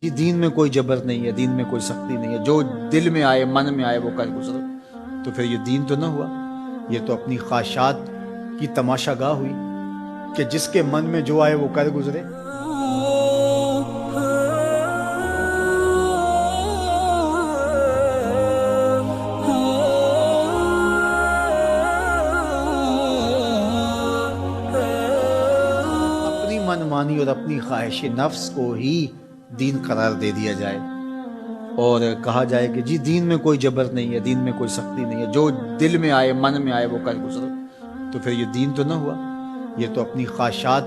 یہ دین میں کوئی جبر نہیں ہے، دین میں کوئی سختی نہیں ہے، جو دل میں آئے من میں آئے وہ کر گزرو، تو پھر یہ دین تو نہ ہوا، یہ تو اپنی خواہشات کی تماشا گاہ ہوئی کہ جس کے من میں جو آئے وہ کر گزرے۔ اپنی من مانی اور اپنی خواہش نفس کو ہی دین قرار دے دیا جائے اور کہا جائے کہ جی دین میں کوئی جبر نہیں ہے، دین میں کوئی سختی نہیں ہے، جو دل میں آئے من میں آئے وہ کر گزرو، تو پھر یہ دین تو نہ ہوا، یہ تو اپنی خواہشات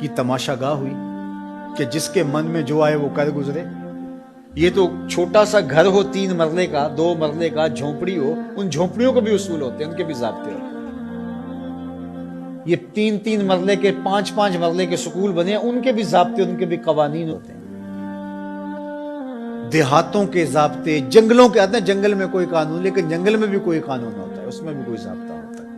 کی تماشا گاہ ہوئی کہ جس کے من میں جو آئے وہ کر گزرے۔ یہ تو چھوٹا سا گھر ہو 3 مرلے کا 2 مرلے کا، جھونپڑی ہو، ان جھونپڑیوں کو بھی اصول ہوتے ہیں، ان کے بھی ضابطے ہوتے ہیں۔ یہ 3 مرلے کے 5 مرلے کے سکول بنے ہیں، ان کے بھی ضابطے، ان کے بھی قوانین ہوتے ہیں۔ دیہاتوں کے ضابطے، جنگلوں کے آتے ہیں، جنگل میں کوئی قانون، لیکن جنگل میں بھی کوئی قانون ہوتا ہے، اس میں بھی کوئی ضابطہ ہوتا ہے۔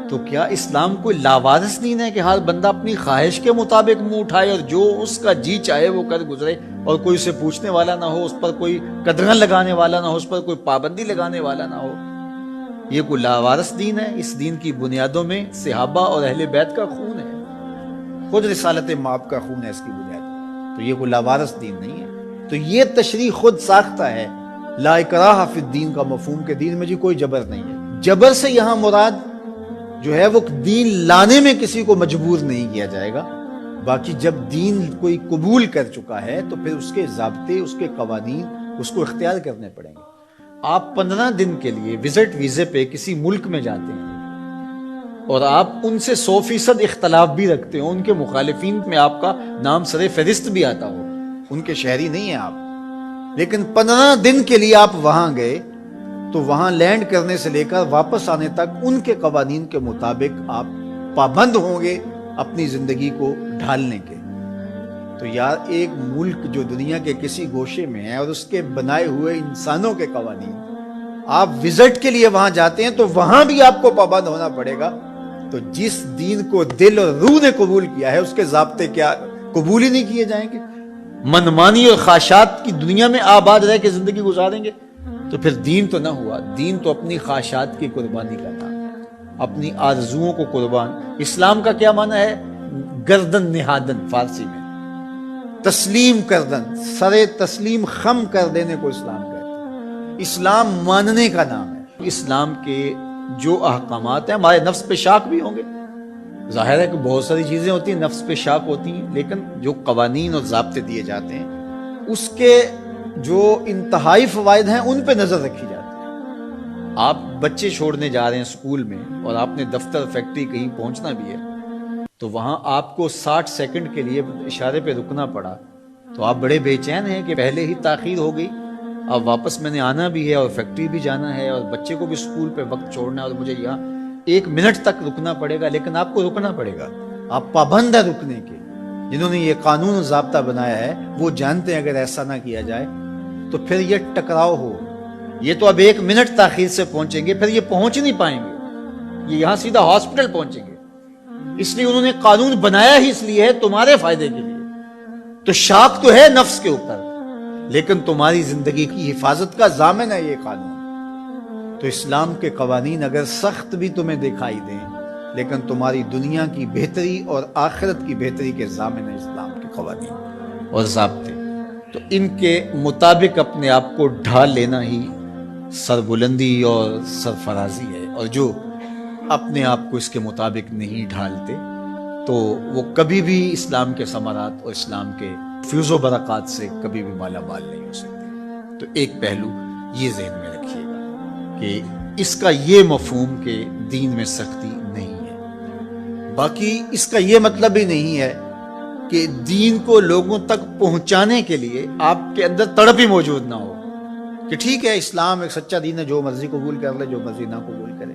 تو کیا اسلام کوئی لاوارث دین ہے کہ ہر بندہ اپنی خواہش کے مطابق منہ اٹھائے اور جو اس کا جی چاہے وہ کر گزرے، اور کوئی اسے پوچھنے والا نہ ہو، اس پر کوئی قدغن لگانے والا نہ ہو، اس پر کوئی پابندی لگانے والا نہ ہو؟ یہ کوئی لاوارث دین ہے؟ اس دین کی بنیادوں میں صحابہ اور اہل بیت کا خون ہے، خود رسالت مآب کا خون ہے اس کی بنیاد، تو یہ کوئی لاوارث دین نہیں ہے۔ تو یہ تشریح خود ساختہ ہے لا اکراہ فی الدین کا مفہوم، کہ دین میں جی کوئی جبر نہیں ہے۔ جبر سے یہاں مراد جو ہے وہ دین لانے میں کسی کو مجبور نہیں کیا جائے گا، باقی جب دین کوئی قبول کر چکا ہے تو پھر اس کے ضابطے، اس کے قوانین اس کو اختیار کرنے پڑیں گے۔ آپ 15 دن کے لیے وزٹ ویزے پہ کسی ملک میں جاتے ہیں اور آپ ان سے 100% اختلاف بھی رکھتے ہو، ان کے مخالفین میں آپ کا نام سر فہرست بھی آتا ہو، ان کے شہری نہیں ہیں آپ، لیکن 15 دن کے لیے آپ وہاں گئے تو وہاں لینڈ کرنے سے لے کر واپس آنے تک ان کے قوانین کے مطابق آپ پابند ہوں گے اپنی زندگی کو ڈھالنے کے۔ تو یار ایک ملک جو دنیا کے کسی گوشے میں ہے اور اس کے بنائے ہوئے انسانوں کے قوانین، آپ وزٹ کے لیے وہاں جاتے ہیں تو وہاں بھی آپ کو پابند ہونا پڑے گا۔ تو جس دین کو دل اور روح نے قبول کیا ہے اس کے ضابطے کیا قبول ہی نہیں کیے جائیں گے؟ منمانی اور خواہشات کی دنیا میں آباد رہ کے زندگی گزاریں گے تو پھر دین تو نہ ہوا۔ دین تو اپنی خواہشات کی قربانی کا نام ہے، اپنی آرزوؤں کو قربان۔ اسلام کا کیا معنی ہے؟ گردن نہادن، فارسی میں تسلیم کردن، سر تسلیم خم کر دینے کو اسلام کہتے ہیں۔ اسلام ماننے کا نام ہے۔ اسلام کے جو احکامات ہیں، ہمارے نفس پہ شاک بھی ہوں گے، ظاہر ہے کہ بہت ساری چیزیں ہوتی ہیں نفس پہ شاک ہوتی ہیں، لیکن جو قوانین اور ضابطے دیے جاتے ہیں اس کے جو انتہائی فوائد ہیں ان پہ نظر رکھی جاتی ہے۔ آپ بچے چھوڑنے جا رہے ہیں اسکول میں اور آپ نے دفتر فیکٹری کہیں پہنچنا بھی ہے تو وہاں آپ کو 60 سیکنڈ کے لیے اشارے پہ رکنا پڑا، تو آپ بڑے بے چین ہیں کہ پہلے ہی تاخیر ہو گئی، اب واپس میں نے آنا بھی ہے اور فیکٹری بھی جانا ہے اور بچے کو بھی اسکول پہ وقت چھوڑنا ہے اور مجھے یہاں 1 منٹ تک رکنا پڑے گا، لیکن آپ کو رکنا پڑے گا، آپ پابند ہیں رکنے کے۔ جنہوں نے یہ قانون و ضابطہ بنایا ہے وہ جانتے ہیں اگر ایسا نہ کیا جائے تو پھر یہ ٹکراؤ ہو، یہ تو اب 1 منٹ تاخیر سے پہنچیں گے، پھر یہ پہنچ نہیں پائیں گے، یہ یہاں سیدھا ہاسپٹل پہنچیں گے۔ اس لیے انہوں نے قانون بنایا ہی اس لیے ہے تمہارے فائدے کے لیے۔ تو شاک تو ہے نفس کے اوپر، لیکن تمہاری زندگی کی حفاظت کا ضامن ہے یہ قانون۔ تو اسلام کے قوانین اگر سخت بھی تمہیں دکھائی دیں لیکن تمہاری دنیا کی بہتری اور آخرت کی بہتری کے ضامن ہے اسلام کے قوانین اور ضابطے۔ تو ان کے مطابق اپنے آپ کو ڈھال لینا ہی سربلندی اور سرفرازی ہے، اور جو اپنے آپ کو اس کے مطابق نہیں ڈھالتے تو وہ کبھی بھی اسلام کے ثمرات اور اسلام کے فیوز و برکات سے کبھی بھی مالا مال نہیں ہو سکتے۔ تو ایک پہلو یہ ذہن میں رکھیے گا کہ اس کا یہ مفہوم کہ دین میں سختی نہیں ہے۔ باقی اس کا یہ مطلب ہی نہیں ہے کہ دین کو لوگوں تک پہنچانے کے لیے آپ کے اندر تڑپ ہی موجود نہ ہو کہ ٹھیک ہے اسلام ایک سچا دین ہے، جو مرضی قبول کر لے، جو مرضی نہ قبول کرے۔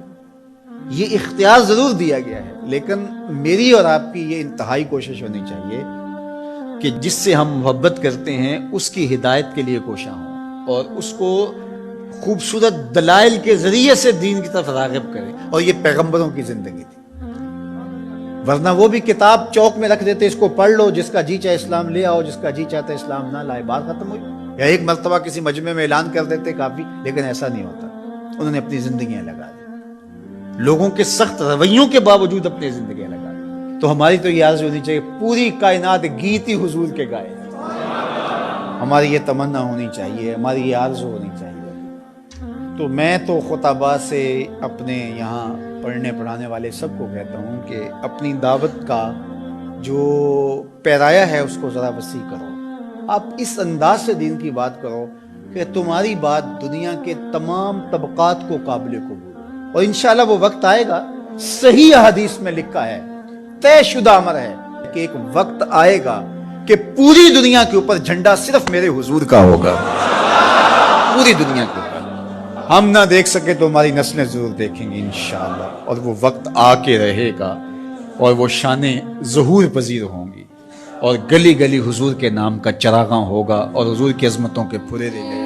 یہ اختیار ضرور دیا گیا ہے، لیکن میری اور آپ کی یہ انتہائی کوشش ہونی چاہیے کہ جس سے ہم محبت کرتے ہیں اس کی ہدایت کے لیے کوشاں ہوں اور اس کو خوبصورت دلائل کے ذریعے سے دین کی طرف راغب کریں، اور یہ پیغمبروں کی زندگی تھی۔ ورنہ وہ بھی کتاب چوک میں رکھ دیتے، اس کو پڑھ لو، جس کا جی چاہے اسلام لے آؤ، جس کا جی چاہتا ہے اسلام نہ لائے، بات ختم ہوئی. یا ایک مرتبہ کسی مجمع میں اعلان کر دیتے کافی، لیکن ایسا نہیں ہوتا. انہوں نے اپنی زندگیاں لگا دی، لوگوں کے سخت رویوں کے باوجود اپنی زندگیاں لگا دی. تو ہماری تو یہ عرض ہونی چاہیے پوری کائنات گیتی حضور کے گائے. ہماری یہ تمنا ہونی چاہیے، ہماری یہ عرض ہونی چاہیے. تو میں تو خطبہ سے اپنے یہاں پڑھنے پڑھانے والے سب کو کہتا ہوں کہ اپنی دعوت کا جو پیرایا ہے اس کو ذرا وسیع کرو. آپ اس انداز سے دین کی بات کرو کہ تمہاری بات دنیا کے تمام طبقات کو قابل قبول ہو. اور انشاءاللہ وہ وقت آئے گا، صحیح حدیث میں لکھا ہے، طے شدہ امر ہے کہ ایک وقت آئے گا کہ پوری دنیا کے اوپر جھنڈا صرف میرے حضور کا ہوگا. پوری دنیا کے اوپر ہم نہ دیکھ سکے تو ہماری نسلیں ضرور دیکھیں گی انشاءاللہ. اور وہ وقت آ کے رہے گا اور وہ شانیں ظہور پذیر ہوں گی اور گلی گلی حضور کے نام کا چراغاں ہوگا اور حضور کی عظمتوں کے پھرے لے گئے.